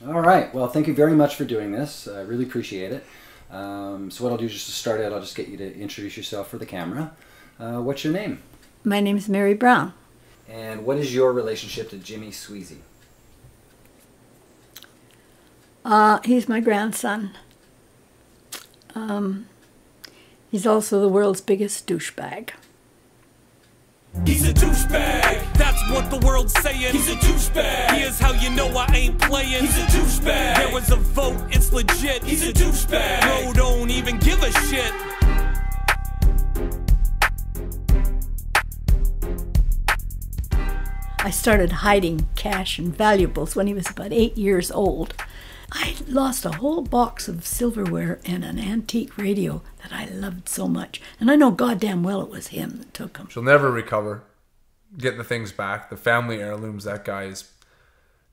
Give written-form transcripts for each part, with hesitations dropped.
All right. Well, thank you very much for doing this. I really appreciate it. So what I'll do just to start out, I'll just get you to introduce yourself for the camera. What's your name? My name's Mary Brown. And what is your relationship to Jimmy Sweezy? He's my grandson. He's also the world's biggest douchebag. He's a douchebag, that's what the world's saying. He's a douchebag, here's how you know I ain't playing. He's a douchebag, there was a vote, it's legit. He's a douchebag, no, don't even give a shit. I started hiding cash and valuables when he was about 8 years old. I lost a whole box of silverware and an antique radio that I loved so much. And I know goddamn well it was him that took them. She'll never recover. Get the things back. The family heirlooms, that guy is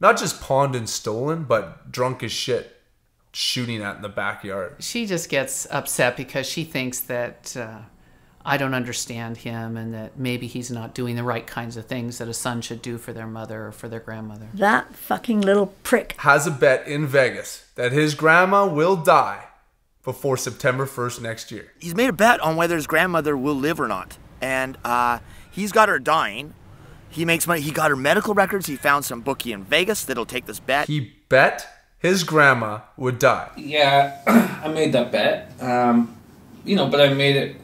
not just pawned and stolen, but drunk as shit, shooting at in the backyard. She just gets upset because she thinks that I don't understand him and that maybe he's not doing the right kinds of things that a son should do for their mother or for their grandmother. That fucking little prick has a bet in Vegas that his grandma will die before September 1st next year. He's made a bet on whether his grandmother will live or not. And he's got her dying. He makes money. He got her medical records. He found some bookie in Vegas that'll take this bet. He bet his grandma would die. Yeah, I made that bet. You know, but I made it...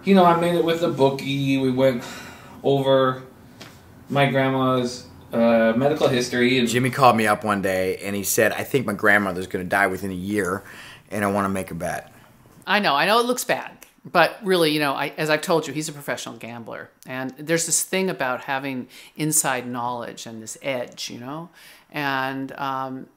You know, I made it with a bookie. We went over my grandma's medical history. And Jimmy called me up one day and he said, I think my grandmother's going to die within a year and I want to make a bet. I know it looks bad. But really, you know, as I've told you, he's a professional gambler. And there's this thing about having inside knowledge and this edge, you know. And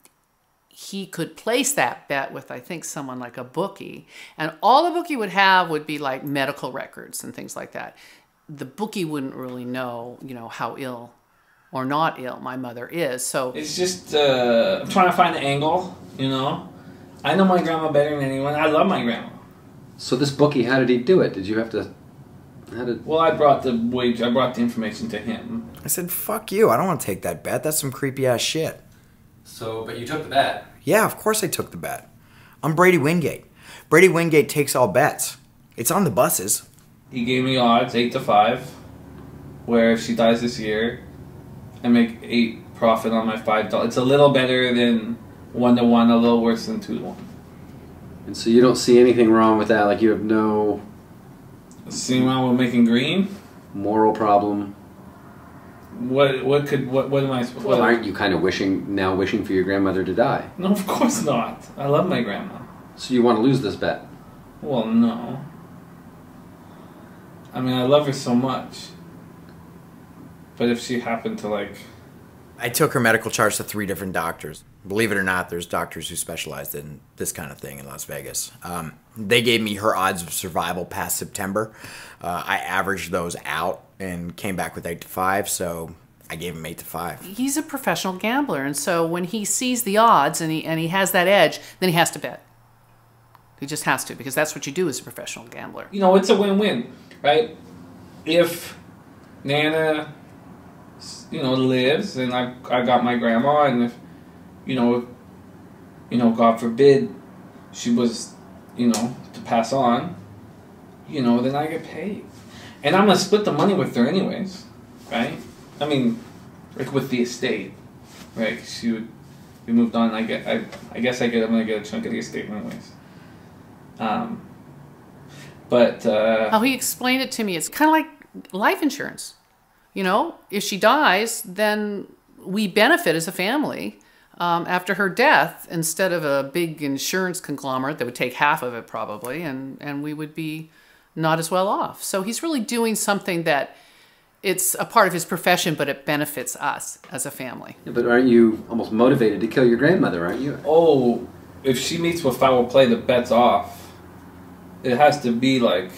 he could place that bet with, I think, someone like a bookie. And all the bookie would have would be like medical records and things like that. The bookie wouldn't really know, you know, how ill or not ill my mother is. So it's just, I'm trying to find the angle, you know. I know my grandma better than anyone. I love my grandma. So this bookie, how did he do it? Did you have to... Well, I brought the information to him. I said, fuck you. I don't want to take that bet. That's some creepy ass shit. So, but you took the bet. Yeah, of course I took the bet. I'm Brady Wingate. Brady Wingate takes all bets. It's on the buses. He gave me odds, 8-5, where if she dies this year, I make 8 profit on my $5. It's a little better than 1-1, a little worse than 2-1. And so you don't see anything wrong with that? Like you have no... See wrong with making green? Moral problem? What am I supposed to... Well, aren't you kind of wishing for your grandmother to die? No, of course not. I love my grandma. So you want to lose this bet? Well, no. I mean, I love her so much. But if she happened to, like... I took her medical charts to 3 different doctors. Believe it or not, there's doctors who specialized in this kind of thing in Las Vegas. They gave me her odds of survival past September. I averaged those out and came back with 8-5, so I gave him 8-5. He's a professional gambler, and so when he sees the odds and he has that edge, then he has to bet. He just has to, because that's what you do as a professional gambler. You know, it's a win-win, right? If Nana, you know, lives and I got my grandma, and if, you know, God forbid she was, you know, to pass on, you know, then I get paid. And I'm going to split the money with her anyways, right? I mean, like with the estate, right? We moved on, I'm going to get a chunk of the estate anyways. How he explained it to me, it's kind of like life insurance. You know, if she dies, then we benefit as a family after her death, instead of a big insurance conglomerate that would take half of it probably, and we would be not as well off. So he's really doing something that it's a part of his profession, but it benefits us as a family. Yeah, but aren't you almost motivated to kill your grandmother, aren't you? Oh, if she meets with foul play, the bet's off. It has to be like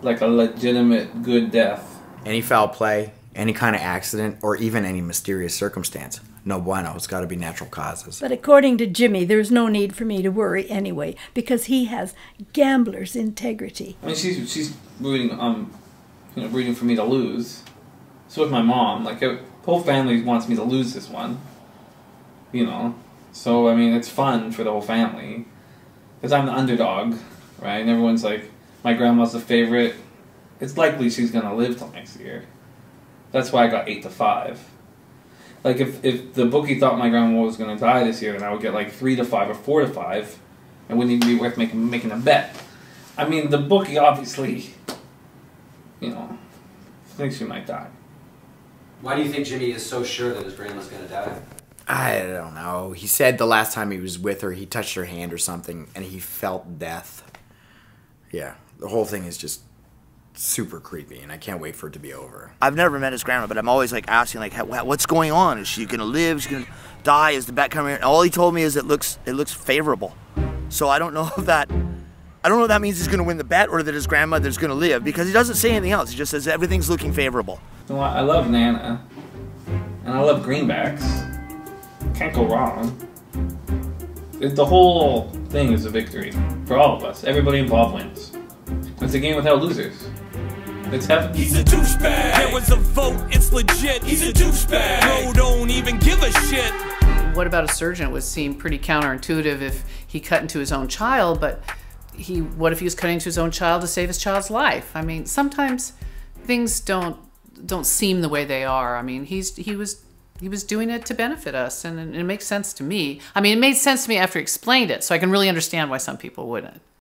a legitimate good death. Any foul play, any kind of accident, or even any mysterious circumstance. No bueno, it's got to be natural causes. But according to Jimmy, there's no need for me to worry anyway, because he has gambler's integrity. I mean, she's rooting, rooting for me to lose. So with my mom, like, the whole family wants me to lose this one. you know. So, I mean, it's fun for the whole family. Because I'm the underdog, right? And everyone's like, my grandma's the favorite. It's likely she's going to live till next year. That's why I got 8-5. Like, if the bookie thought my grandma was going to die this year, then I would get like 3-5 or 4-5. It wouldn't even be worth making a bet. I mean, the bookie obviously, you know, thinks she might die. Why do you think Jimmy is so sure that his grandma's going to die? I don't know. He said the last time he was with her, he touched her hand or something, and he felt death. Yeah, the whole thing is just super creepy, and I can't wait for it to be over. I've never met his grandma, but I'm always like asking, like, what's going on? Is she gonna live? Is she gonna die? Is the bet coming? And all he told me is it looks favorable. So I don't know if that means he's gonna win the bet or that his grandmother's gonna live, because he doesn't say anything else. He just says everything's looking favorable. You know what? I love Nana, and I love greenbacks. Can't go wrong. The whole thing is a victory for all of us. Everybody involved wins. It's a game without losers. It's heaven. He's a douchebag. There was a vote, it's legit. He's a douchebag. Bro, don't even give a shit. What about a surgeon? It would seem pretty counterintuitive if he cut into his own child, but what if he was cutting into his own child to save his child's life? I mean, sometimes things don't seem the way they are. I mean, he was doing it to benefit us, and it makes sense to me. I mean, it made sense to me after he explained it, so I can really understand why some people wouldn't.